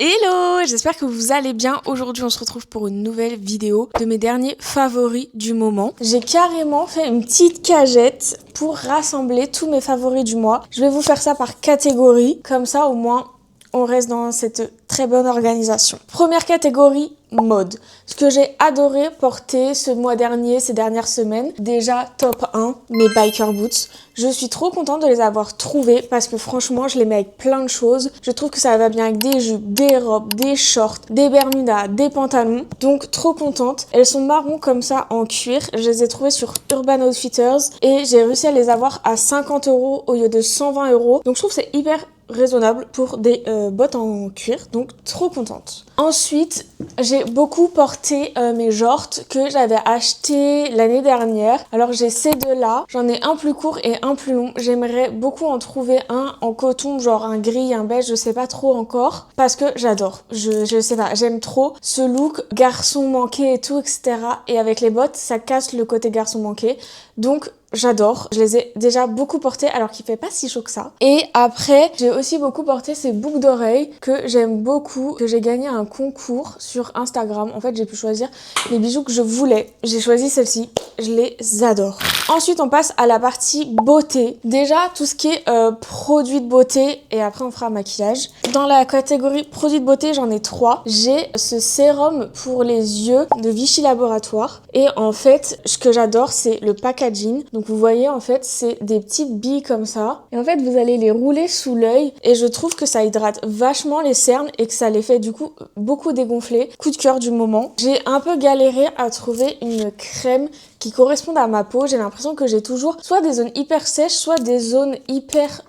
Hello, j'espère que vous allez bien. Aujourd'hui, on se retrouve pour une nouvelle vidéo de mes derniers favoris du moment. J'ai carrément fait une petite cagette pour rassembler tous mes favoris du mois. Je vais vous faire ça par catégorie, comme ça au moins on reste dans cette très bonne organisation. Première catégorie, mode. Ce que j'ai adoré porter ce mois dernier, ces dernières semaines. Déjà, top 1, mes biker boots. Je suis trop contente de les avoir trouvés parce que franchement, je les mets avec plein de choses. Je trouve que ça va bien avec des jupes, des robes, des shorts, des bermudas, des pantalons. Donc, trop contente. Elles sont marron comme ça en cuir. Je les ai trouvées sur Urban Outfitters et j'ai réussi à les avoir à 50 € au lieu de 120 €. Donc, je trouve que c'est hyper raisonnable pour des bottes en cuir, donc trop contente. Ensuite, j'ai beaucoup porté mes jorts que j'avais achetés l'année dernière. Alors j'ai ces deux-là, j'en ai un plus court et un plus long. J'aimerais beaucoup en trouver un en coton, genre un gris, un beige, je sais pas trop encore, parce que j'adore. Je sais pas, j'aime trop ce look garçon manqué et tout, etc. Et avec les bottes, ça casse le côté garçon manqué. Donc j'adore, je les ai déjà beaucoup portés alors qu'il fait pas si chaud que ça. Et après, j'ai aussi beaucoup porté ces boucles d'oreilles que j'aime beaucoup, que j'ai gagné un concours sur Instagram. En fait, j'ai pu choisir les bijoux que je voulais. J'ai choisi celle-ci, je les adore. Ensuite, on passe à la partie beauté. Déjà, tout ce qui est produits de beauté et après on fera maquillage. Dans la catégorie produits de beauté, j'en ai 3. J'ai ce sérum pour les yeux de Vichy Laboratoire. Et en fait, ce que j'adore, c'est le packaging. Donc vous voyez, en fait, c'est des petites billes comme ça. Et en fait, vous allez les rouler sous l'œil. Et je trouve que ça hydrate vachement les cernes et que ça les fait du coup beaucoup dégonfler. Coup de cœur du moment. J'ai un peu galéré à trouver une crème qui corresponde à ma peau. J'ai l'impression que j'ai toujours soit des zones hyper sèches, soit des zones hyper...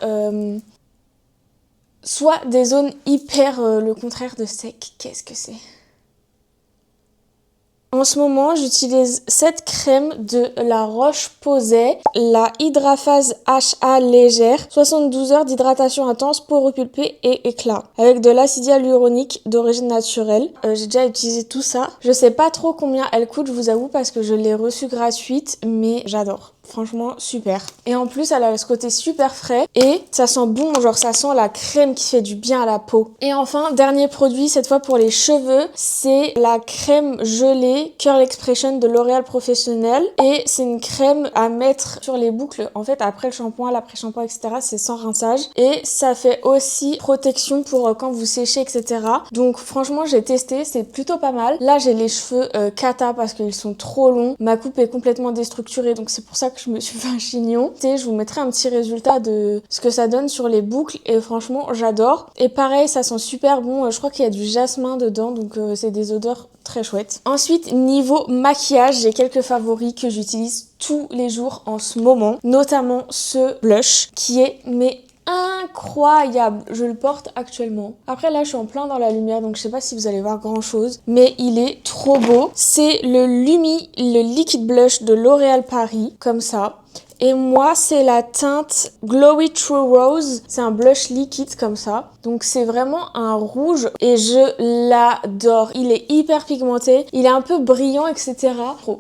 le contraire de sec. Qu'est-ce que c'est ? En ce moment, j'utilise cette crème de La Roche-Posay, la Hydraphase HA légère, 72 heures d'hydratation intense, peau repulpée et éclat, avec de l'acide hyaluronique d'origine naturelle. J'ai déjà utilisé tout ça. Je sais pas trop combien elle coûte, je vous avoue, parce que je l'ai reçue gratuite, mais j'adore. Franchement, super. Et en plus, elle a ce côté super frais et ça sent bon, genre ça sent la crème qui fait du bien à la peau. Et enfin, dernier produit, cette fois pour les cheveux, c'est la crème gelée Curl Expression de L'Oréal Professionnel. Et c'est une crème à mettre sur les boucles. En fait, après le shampoing, l'après-shampoing, etc., c'est sans rinçage. Et ça fait aussi protection pour quand vous séchez, etc. Donc franchement, j'ai testé, c'est plutôt pas mal. Là, j'ai les cheveux cata parce qu'ils sont trop longs. Ma coupe est complètement déstructurée, donc c'est pour ça que je me suis fait un chignon. Et je vous mettrai un petit résultat de ce que ça donne sur les boucles et franchement j'adore. Et pareil, ça sent super bon, je crois qu'il y a du jasmin dedans, donc c'est des odeurs très chouettes. Ensuite, niveau maquillage, j'ai quelques favoris que j'utilise tous les jours en ce moment, notamment ce blush qui est incroyable, je le porte actuellement. Après là je suis en plein dans la lumière donc je sais pas si vous allez voir grand chose, mais il est trop beau. C'est le Lumi, le liquid blush de L'Oréal Paris, comme ça. Et moi, c'est la teinte Glowy True Rose. C'est un blush liquide comme ça. Donc c'est vraiment un rouge et je l'adore. Il est hyper pigmenté, il est un peu brillant, etc.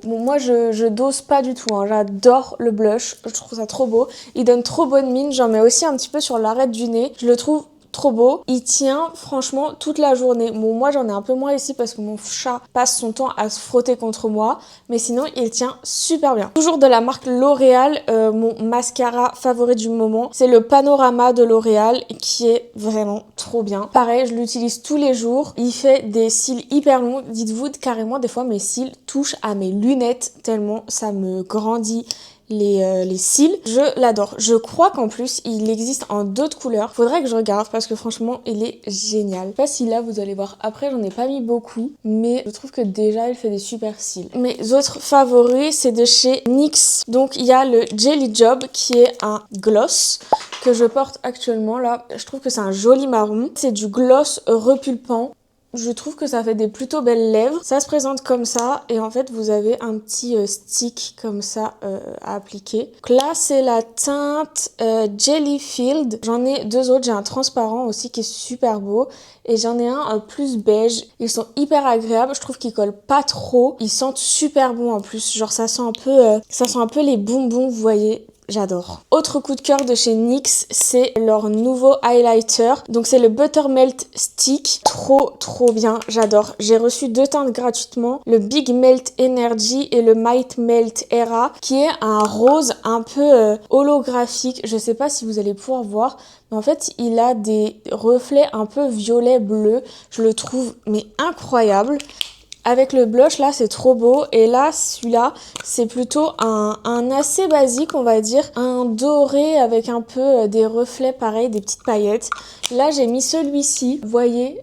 Bon, moi, je dose pas du tout, hein. J'adore le blush, je trouve ça trop beau. Il donne trop bonne mine, j'en mets aussi un petit peu sur l'arête du nez. Je le trouve trop beau. Il tient franchement toute la journée. Bon, moi j'en ai un peu moins ici parce que mon chat passe son temps à se frotter contre moi, mais sinon il tient super bien. Toujours de la marque L'Oréal, mon mascara favori du moment, c'est le Panorama de L'Oréal qui est vraiment trop bien. Pareil, je l'utilise tous les jours. Il fait des cils hyper longs. Dites-vous carrément, des fois mes cils touchent à mes lunettes tellement ça me grandit les cils. Je l'adore. Je crois qu'en plus il existe en d'autres couleurs. Faudrait que je regarde parce que franchement il est génial. Je sais pas si là vous allez voir. Après j'en ai pas mis beaucoup, mais je trouve que déjà il fait des super cils. Mes autres favoris c'est de chez NYX. Donc il y a le Jelly Job qui est un gloss que je porte actuellement là. Je trouve que c'est un joli marron. C'est du gloss repulpant. Je trouve que ça fait des plutôt belles lèvres. Ça se présente comme ça et en fait vous avez un petit stick comme ça à appliquer. Donc là c'est la teinte Jellyfield. J'en ai deux autres. J'ai un transparent aussi qui est super beau et j'en ai un plus beige. Ils sont hyper agréables. Je trouve qu'ils collent pas trop. Ils sentent super bon en plus. Genre ça sent un peu les bonbons, vous voyez. j'adore. Autre coup de cœur de chez NYX, c'est leur nouveau highlighter. Donc c'est le Buttermelt Stick. Trop bien, j'adore. J'ai reçu 2 teintes gratuitement, le Big Melt Energy et le Might Melt Era, qui est un rose un peu holographique. Je sais pas si vous allez pouvoir voir, mais en fait il a des reflets un peu violet-bleu. Je le trouve mais incroyable. Avec le blush là c'est trop beau, et là celui-là c'est plutôt un assez basique on va dire, un doré avec un peu des reflets pareil, des petites paillettes. Là j'ai mis celui-ci, vous voyez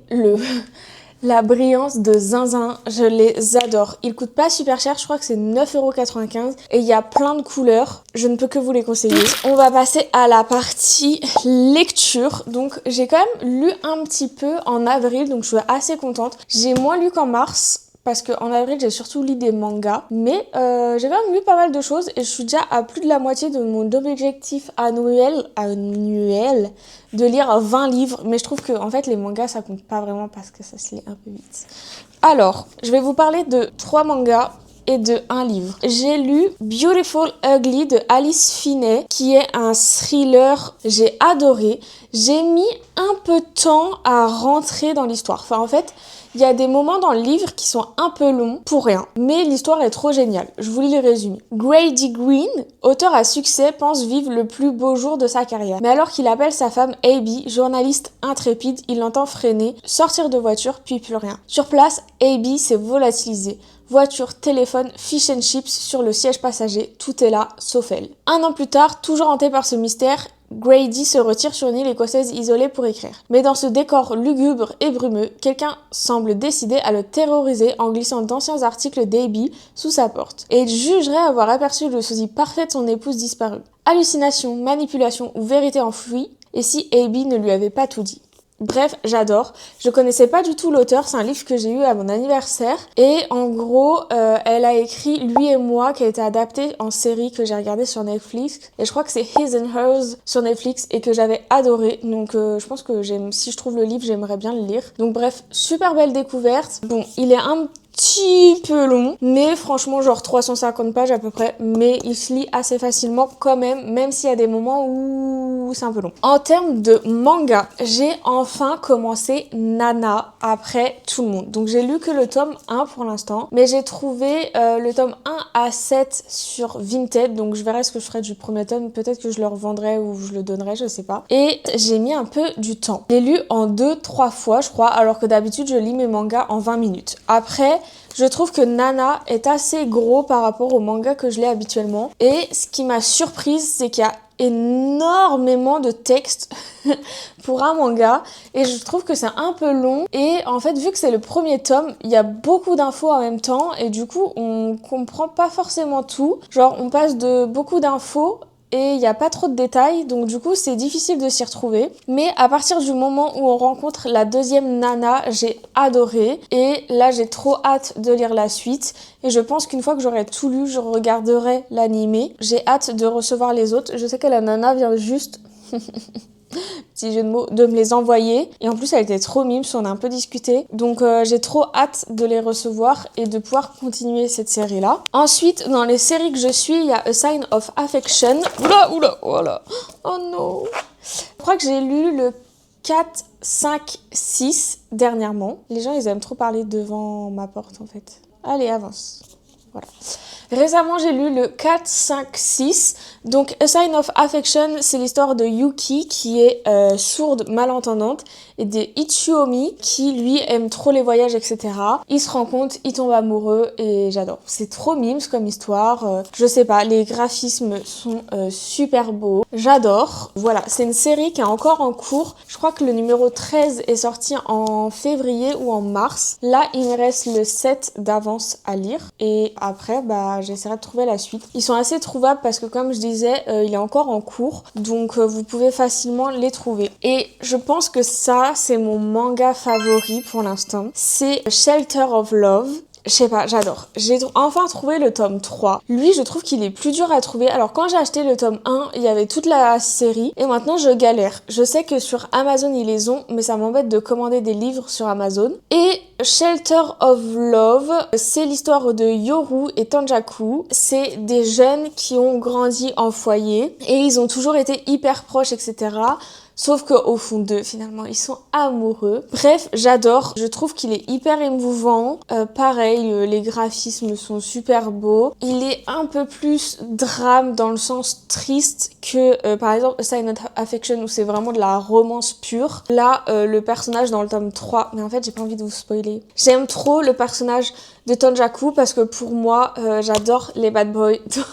la brillance de zinzin, je les adore. Ils coûtent pas super cher, je crois que c'est 9,95 € et il y a plein de couleurs, je ne peux que vous les conseiller. On va passer à la partie lecture. Donc j'ai quand même lu un petit peu en avril, donc je suis assez contente. J'ai moins lu qu'en mars, parce qu'en avril, j'ai surtout lu des mangas. Mais j'ai quand même lu pas mal de choses et je suis déjà à plus de la moitié de mon objectif annuel de lire 20 livres. Mais je trouve que en fait, les mangas, ça compte pas vraiment parce que ça se lit un peu vite. Alors, je vais vous parler de 3 mangas et de 1 livre. J'ai lu Beautiful Ugly de Alice Finney, qui est un thriller. J'ai adoré. J'ai mis un peu de temps à rentrer dans l'histoire. Enfin, en fait, il y a des moments dans le livre qui sont un peu longs pour rien, mais l'histoire est trop géniale. Je vous lis le résumé. Grady Green, auteur à succès, pense vivre le plus beau jour de sa carrière. Mais alors qu'il appelle sa femme Abby, journaliste intrépide, il l'entend freiner, sortir de voiture, puis plus rien. Sur place, Abby s'est volatilisée. Voiture, téléphone, fish and chips sur le siège passager, tout est là, sauf elle. 1 an plus tard, toujours hanté par ce mystère, Grady se retire sur une île écossaise isolée pour écrire. Mais dans ce décor lugubre et brumeux, quelqu'un semble décidé à le terroriser en glissant d'anciens articles d'Abby sous sa porte. Et il jugerait avoir aperçu le sosie parfait de son épouse disparue. Hallucination, manipulation ou vérité enfouie, et si Abby ne lui avait pas tout dit? Bref, j'adore. Je connaissais pas du tout l'auteur, c'est un livre que j'ai eu à mon anniversaire. Et en gros, elle a écrit Lui et moi, qui a été adapté en série que j'ai regardé sur Netflix. Et je crois que c'est His and Hers sur Netflix et que j'avais adoré. Donc je pense que si je trouve le livre, j'aimerais bien le lire. Donc bref, super belle découverte. Bon, il est un petit peu long, mais franchement genre 350 pages à peu près, mais il se lit assez facilement quand même s'il y a des moments où c'est un peu long. En termes de manga, j'ai enfin commencé Nana après tout le monde. Donc j'ai lu que le tome 1 pour l'instant, mais j'ai trouvé le tome 1 à 7 sur Vinted, donc je verrai ce que je ferai du premier tome, peut-être que je le revendrai ou je le donnerai, je sais pas. Et j'ai mis un peu du temps. Je l'ai lu en 2-3 fois je crois, alors que d'habitude je lis mes mangas en 20 minutes. Après, je trouve que Nana est assez gros par rapport au manga que je lis habituellement. Et ce qui m'a surprise, c'est qu'il y a énormément de texte pour un manga. Et je trouve que c'est un peu long. Et en fait, vu que c'est le premier tome, il y a beaucoup d'infos en même temps. Et du coup, on comprend pas forcément tout. Genre, on passe de beaucoup d'infos et il n'y a pas trop de détails, donc du coup c'est difficile de s'y retrouver. Mais à partir du moment où on rencontre la deuxième nana, j'ai adoré, et là j'ai trop hâte de lire la suite, et je pense qu'une fois que j'aurai tout lu, je regarderai l'animé. J'ai hâte de recevoir les autres. Je sais que la nana vient juste petit jeu de mots, de me les envoyer. Et en plus, elle était trop mimes, on a un peu discuté. Donc j'ai trop hâte de les recevoir et de pouvoir continuer cette série-là. Ensuite, dans les séries que je suis, il y a A Sign of Affection. Oula, voilà. Oh non. Je crois que j'ai lu le 4, 5, 6 dernièrement. Les gens, ils aiment trop parler devant ma porte, en fait. Allez, avance. Voilà. Récemment, j'ai lu le 4, 5, 6. Donc, A Sign of Affection, c'est l'histoire de Yuki qui est sourde, malentendante, et de Ichiomi qui, lui, aime trop les voyages, etc. Ils se rencontrent, ils tombent amoureux, et j'adore. C'est trop mimes comme histoire. Je sais pas, les graphismes sont super beaux. J'adore. Voilà, c'est une série qui est encore en cours. Je crois que le numéro 13 est sorti en février ou en mars. Là, il me reste le 7 d'avance à lire. Et après, j'essaierai de trouver la suite. Ils sont assez trouvables parce que, comme je disais, il est encore en cours. Donc, vous pouvez facilement les trouver. Et je pense que ça, c'est mon manga favori pour l'instant. C'est Shelter of Love. je sais pas, j'adore. J'ai enfin trouvé le tome 3. Lui, je trouve qu'il est plus dur à trouver. Alors quand j'ai acheté le tome 1, il y avait toute la série et maintenant je galère. Je sais que sur Amazon ils les ont, mais ça m'embête de commander des livres sur Amazon. Et Shelter of Love, c'est l'histoire de Yoru et Tanjaku. C'est des jeunes qui ont grandi en foyer et ils ont toujours été hyper proches, etc. Sauf qu'au fond d'eux, finalement, ils sont amoureux. Bref, j'adore. Je trouve qu'il est hyper émouvant. Pareil, les graphismes sont super beaux. Il est un peu plus drame dans le sens triste que, par exemple, Silent Affection, où c'est vraiment de la romance pure. Là, le personnage dans le tome 3... Mais en fait, j'ai pas envie de vous spoiler. J'aime trop le personnage de Tanjaku parce que pour moi, j'adore les bad boys. Donc,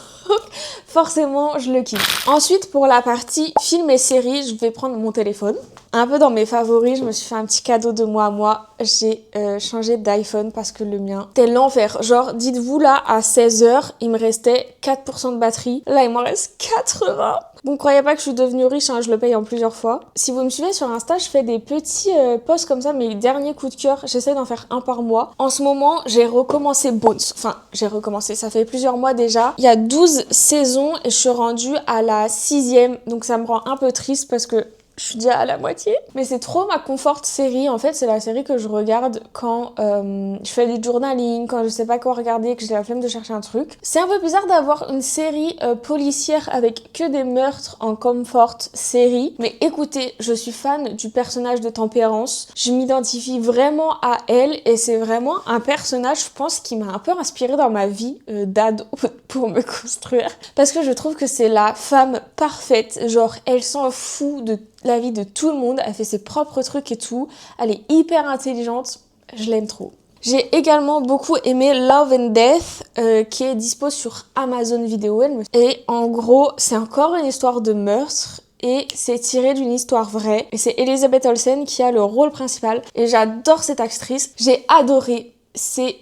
forcément, je le kiffe. Ensuite, pour la partie film et série, je vais prendre mon téléphone. Un peu dans mes favoris, je me suis fait un petit cadeau de moi à moi. J'ai changé d'iPhone parce que le mien, c'était l'enfer. Genre, dites-vous là, à 16h, il me restait 4% de batterie. Là, il m'en reste 80. Bon, croyez pas que je suis devenue riche, hein, je le paye en plusieurs fois. Si vous me suivez sur Insta, je fais des petits posts comme ça, mes derniers coups de cœur. J'essaie d'en faire un par mois. En ce moment, j'ai recommencé Bones. Enfin, j'ai recommencé, ça fait plusieurs mois déjà. Il y a 12 saisons et je suis rendue à la 6e. Donc ça me rend un peu triste parce que je suis déjà à la moitié. Mais c'est trop ma comfort série. En fait, c'est la série que je regarde quand je fais du journaling, quand je sais pas quoi regarder, que j'ai la flemme de chercher un truc. C'est un peu bizarre d'avoir une série policière avec que des meurtres en comfort série. Mais écoutez, je suis fan du personnage de Tempérance. Je m'identifie vraiment à elle et c'est vraiment un personnage, je pense, qui m'a un peu inspirée dans ma vie d'ado pour me construire. Parce que je trouve que c'est la femme parfaite. Genre, elle s'en fout de la vie de tout le monde, elle fait ses propres trucs et tout, elle est hyper intelligente, je l'aime trop. J'ai également beaucoup aimé Love and Death, qui est dispo sur Amazon Vidéo, et en gros, c'est encore une histoire de meurtre, et c'est tiré d'une histoire vraie, et c'est Elizabeth Olsen qui a le rôle principal, et j'adore cette actrice, j'ai adoré, c'est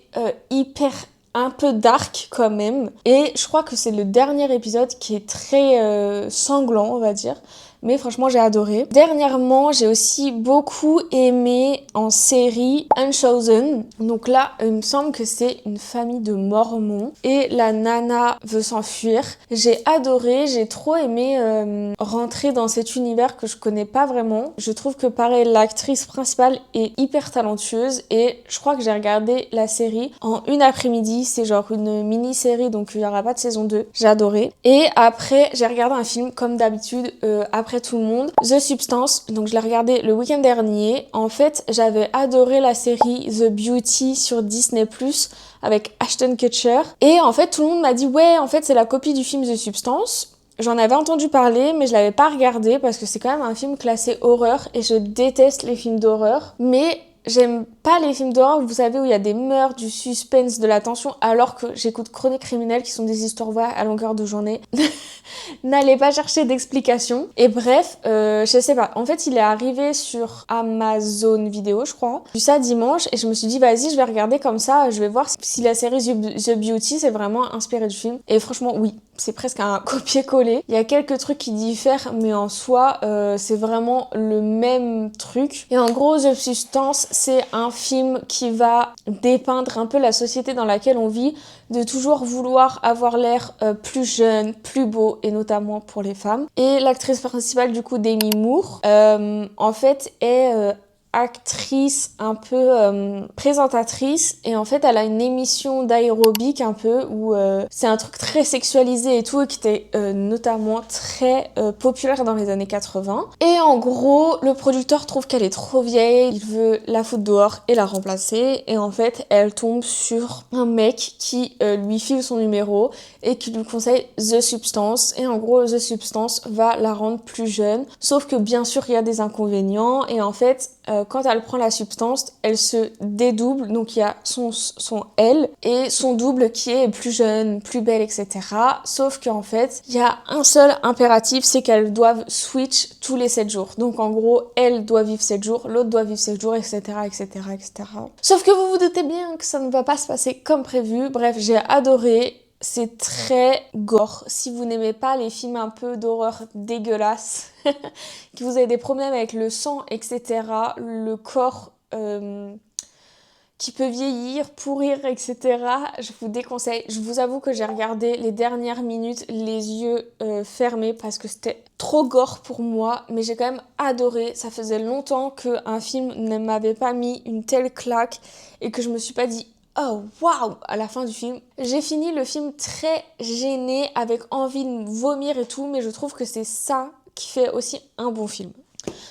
hyper un peu dark quand même, et je crois que c'est le dernier épisode qui est très sanglant, on va dire. Mais franchement, j'ai adoré. Dernièrement, j'ai aussi beaucoup aimé en série Unchosen. Donc là, il me semble que c'est une famille de mormons et la nana veut s'enfuir. J'ai adoré, j'ai trop aimé rentrer dans cet univers que je connais pas vraiment. Je trouve que pareil, l'actrice principale est hyper talentueuse et je crois que j'ai regardé la série en une après-midi. C'est genre une mini-série, donc il y aura pas de saison 2. J'ai adoré. Et après, j'ai regardé un film comme d'habitude après tout le monde, The Substance, donc je l'ai regardé le week-end dernier. En fait, j'avais adoré la série The Beauty sur Disney+, avec Ashton Kutcher. Et en fait, tout le monde m'a dit, ouais, en fait, c'est la copie du film The Substance. J'en avais entendu parler, mais je l'avais pas regardé parce que c'est quand même un film classé horreur et je déteste les films d'horreur. Mais j'aime pas les films d'horreur, vous savez, où il y a des meurtres, du suspense, de la tension, alors que j'écoute Chroniques criminelles qui sont des histoires vraies à longueur de journée. N'allez pas chercher d'explications. Et bref, je sais pas. En fait, il est arrivé sur Amazon Vidéo, je crois. J'ai vu ça dimanche et je me suis dit, vas-y, je vais regarder comme ça. Je vais voir si la série The Beauty, c'est vraiment inspiré du film. Et franchement, oui. C'est presque un copier-coller. Il y a quelques trucs qui diffèrent, mais en soi, c'est vraiment le même truc. Et en gros, The Substance, c'est un film qui va dépeindre un peu la société dans laquelle on vit, de toujours vouloir avoir l'air plus jeune, plus beau, et notamment pour les femmes. Et l'actrice principale, du coup, Demi Moore, en fait, est actrice, un peu présentatrice, et en fait elle a une émission d'aérobic un peu où c'est un truc très sexualisé et tout, et qui était notamment très populaire dans les années 80. Et en gros, le producteur trouve qu'elle est trop vieille, il veut la foutre dehors et la remplacer, et en fait elle tombe sur un mec qui lui file son numéro et qui lui conseille The Substance, et en gros The Substance va la rendre plus jeune, sauf que bien sûr il y a des inconvénients, et en fait quand elle prend la substance, elle se dédouble, donc il y a son elle et son double qui est plus jeune, plus belle, etc. Sauf qu'en fait, il y a un seul impératif, c'est qu'elles doivent switch tous les 7 jours. Donc en gros, elle doit vivre 7 jours, l'autre doit vivre 7 jours, etc., etc., etc. Sauf que vous vous doutez bien que ça ne va pas se passer comme prévu. Bref, j'ai adoré. C'est très gore. Si vous n'aimez pas les films un peu d'horreur dégueulasses, que vous avez des problèmes avec le sang, etc., le corps qui peut vieillir, pourrir, etc. Je vous déconseille. Je vous avoue que j'ai regardé les dernières minutes les yeux fermés parce que c'était trop gore pour moi, mais j'ai quand même adoré. Ça faisait longtemps qu'un film ne m'avait pas mis une telle claque et que je me suis pas dit oh waouh à la fin du film. J'ai fini le film très gênée, avec envie de vomir et tout, mais je trouve que c'est ça qui fait aussi un bon film.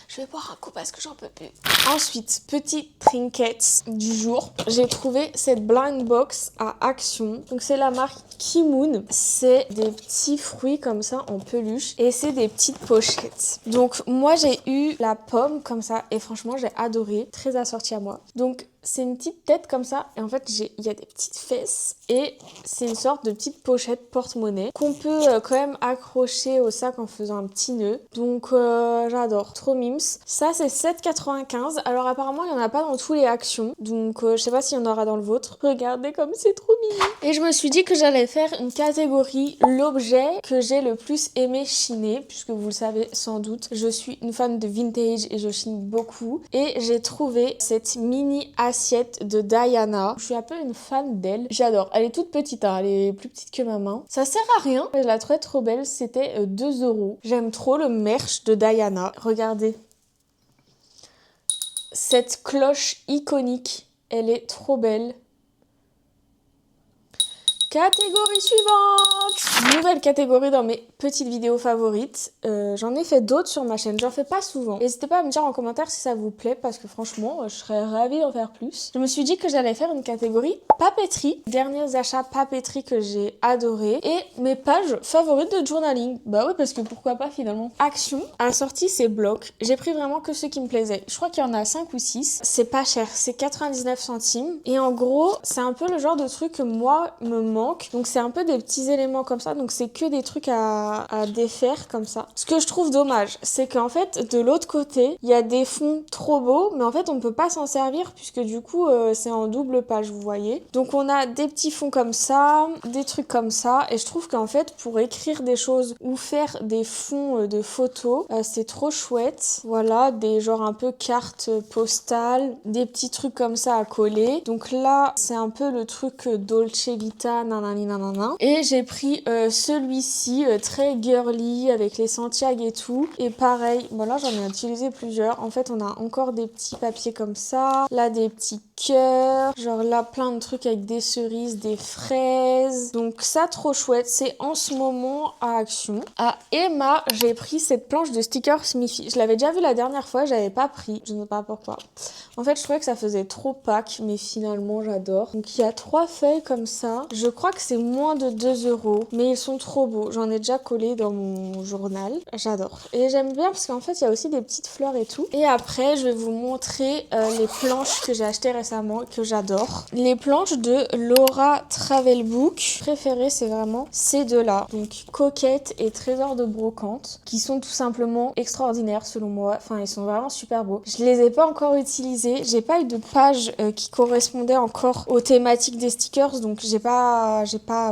Je vais boire un coup parce que j'en peux plus. Ensuite, petit trinket du jour. J'ai trouvé cette blind box à Action. Donc c'est la marque Kimoon. C'est des petits fruits comme ça en peluche et c'est des petites pochettes. Donc moi j'ai eu la pomme comme ça et franchement j'ai adoré. Très assorti à moi. Donc c'est une petite tête comme ça et en fait il y a des petites fesses et c'est une sorte de petite pochette porte-monnaie qu'on peut quand même accrocher au sac en faisant un petit nœud. Donc j'adore, trop mimes. Ça c'est 7,95. Alors apparemment il n'y en a pas dans tous les Actions, donc je sais pas s'il y en aura dans le vôtre. Regardez comme c'est trop mignon. Et je me suis dit que j'allais faire une catégorie l'objet que j'ai le plus aimé chiner, puisque vous le savez sans doute, je suis une fan de vintage et je chine beaucoup. Et j'ai trouvé cette mini assiette de Diana. Je suis un peu une fan d'elle. J'adore. Elle est toute petite, hein. Elle est plus petite que ma main. Ça sert à rien. Je la trouvais trop belle. C'était 2 €. J'aime trop le merch de Diana. Regardez. Cette cloche iconique. Elle est trop belle. Catégorie suivante! Nouvelle catégorie dans mes petites vidéos favorites. J'en ai fait d'autres sur ma chaîne, j'en fais pas souvent. N'hésitez pas à me dire en commentaire si ça vous plaît parce que franchement, je serais ravie d'en faire plus. Je me suis dit que j'allais faire une catégorie papeterie. Derniers achats papeterie que j'ai adoré et mes pages favorites de journaling. Bah oui, parce que pourquoi pas finalement. Action a sorti ses blocs. J'ai pris vraiment que ceux qui me plaisaient. Je crois qu'il y en a 5 ou 6. C'est pas cher, c'est 99 centimes. Et en gros, c'est un peu le genre de truc que moi me manque. Donc c'est un peu des petits éléments comme ça, donc c'est que des trucs à défaire comme ça. Ce que je trouve dommage, c'est qu'en fait de l'autre côté il y a des fonds trop beaux, mais en fait on peut pas s'en servir puisque du coup c'est en double page, vous voyez. Donc on a des petits fonds comme ça, des trucs comme ça, et je trouve qu'en fait pour écrire des choses ou faire des fonds de photos, c'est trop chouette. Voilà, des genres un peu cartes postales, des petits trucs comme ça à coller. Donc là c'est un peu le truc Dolce Vita, nanani nanana. Et j'ai pris celui-ci très girly avec les Santiago et tout. Et pareil, bon là j'en ai utilisé plusieurs. En fait on a encore des petits papiers comme ça. Là des petits cœurs. Genre là plein de trucs avec des cerises, des fraises. Donc ça trop chouette. C'est en ce moment à Action. À Emma, j'ai pris cette planche de stickers Miffy. Je l'avais déjà vu la dernière fois, j'avais pas pris. Je ne sais pas pourquoi. En fait je trouvais que ça faisait trop pack, mais finalement j'adore. Donc il y a 3 feuilles comme ça. Je crois que c'est moins de 2 €, mais ils sont trop beaux. J'en ai déjà collé dans mon journal. J'adore. Et j'aime bien parce qu'en fait, il y a aussi des petites fleurs et tout. Et après, je vais vous montrer les planches que j'ai achetées récemment, que j'adore. Les planches de Laura Travelbook. Préférées, c'est vraiment ces deux-là. Donc, Coquette et Trésor de brocante, qui sont tout simplement extraordinaires selon moi. Enfin, ils sont vraiment super beaux. Je les ai pas encore utilisés. J'ai pas eu de page qui correspondait encore aux thématiques des stickers, donc j'ai pas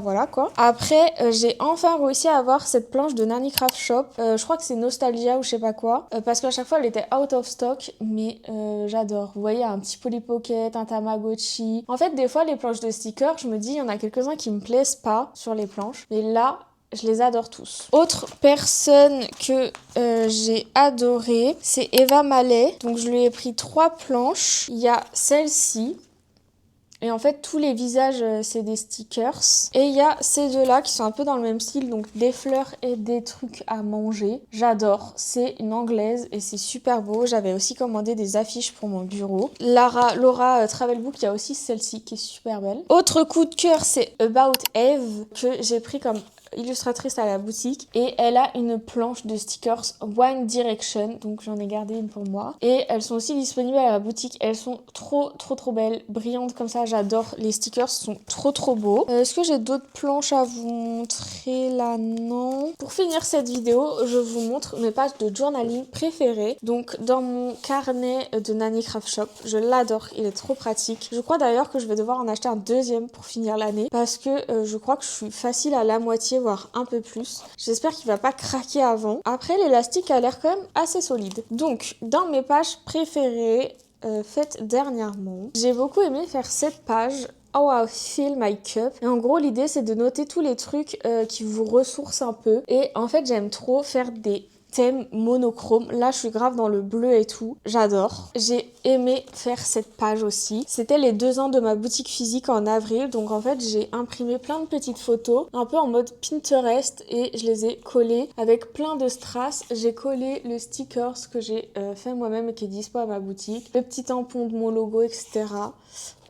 voilà quoi. Après j'ai enfin réussi à avoir cette planche de Nani Craft Shop. Je crois que c'est Nostalgia ou je sais pas quoi, parce qu'à chaque fois elle était out of stock, mais j'adore. Vous voyez, un petit Polly Pocket, un Tamagotchi. En fait des fois les planches de stickers, je me dis il y en a quelques-uns qui me plaisent pas sur les planches, mais là je les adore tous. Autre personne que j'ai adoré, c'est Eva Mallet. Donc je lui ai pris 3 planches. Il y a celle-ci. Et en fait, tous les visages, c'est des stickers. Et il y a ces deux-là qui sont un peu dans le même style, donc des fleurs et des trucs à manger. J'adore. C'est une anglaise et c'est super beau. J'avais aussi commandé des affiches pour mon bureau. Laura Travelbook, il y a aussi celle-ci qui est super belle. Autre coup de cœur, c'est About Eve, que j'ai pris comme illustratrice à la boutique, et elle a une planche de stickers One Direction, donc j'en ai gardé une pour moi, et elles sont aussi disponibles à la boutique. Elles sont trop belles, brillantes comme ça. J'adore, les stickers sont trop beaux. Est-ce que j'ai d'autres planches à vous montrer là? Non. Pour finir cette vidéo, je vous montre mes pages de journaling préférées. Donc dans mon carnet de Nani Craft Shop, je l'adore, il est trop pratique. Je crois d'ailleurs que je vais devoir en acheter un deuxième pour finir l'année, parce que je crois que je suis facile à la moitié, voire un peu plus. J'espère qu'il va pas craquer avant. Après, l'élastique a l'air quand même assez solide. Donc, dans mes pages préférées, faite dernièrement. J'ai beaucoup aimé faire cette page How I Fill My Cup. Et en gros, l'idée, c'est de noter tous les trucs qui vous ressourcent un peu. Et en fait, j'aime trop faire des thème monochrome. Là, je suis grave dans le bleu et tout. J'adore. J'ai aimé faire cette page aussi. C'était les 2 ans de ma boutique physique en avril. Donc, en fait, j'ai imprimé plein de petites photos, un peu en mode Pinterest, et je les ai collées avec plein de strass. J'ai collé le stickers que j'ai fait moi-même et qui est dispo à ma boutique, le petit tampon de mon logo, etc.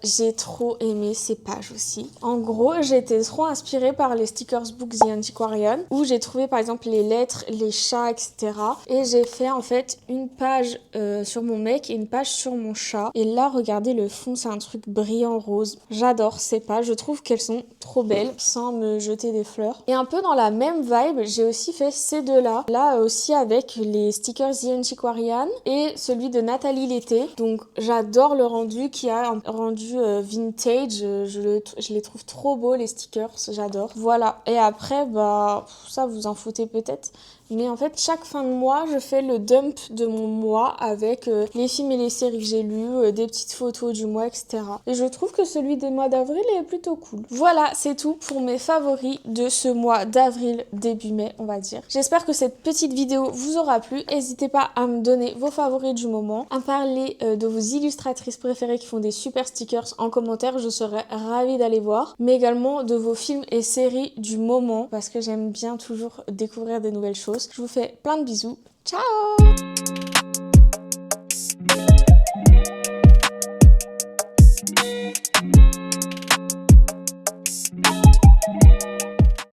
J'ai trop aimé ces pages aussi. En gros, j'ai été trop inspirée par les stickers book The Antiquarian, où j'ai trouvé par exemple les lettres, les chats, etc. Et j'ai fait en fait une page sur mon mec et une page sur mon chat. Et là, regardez le fond, c'est un truc brillant rose. J'adore ces pages, je trouve qu'elles sont trop belles, sans me jeter des fleurs. Et un peu dans la même vibe, j'ai aussi fait ces deux-là. Là aussi avec les stickers The Antiquarian et celui de Nathalie l'été. Donc j'adore le rendu qui a un rendu vintage, je les trouve trop beaux les stickers, j'adore. Voilà, et après bah ça vous en foutez peut-être, mais en fait chaque fin de mois je fais le dump de mon mois avec les films et les séries que j'ai lues, des petites photos du mois, etc. Et je trouve que celui des mois d'avril est plutôt cool. Voilà, c'est tout pour mes favoris de ce mois d'avril début mai, on va dire. J'espère que cette petite vidéo vous aura plu. N'hésitez pas à me donner vos favoris du moment, à parler de vos illustratrices préférées qui font des super stickers en commentaire, je serais ravie d'aller voir, mais également de vos films et séries du moment parce que j'aime bien toujours découvrir des nouvelles choses. Je vous fais plein de bisous. Ciao!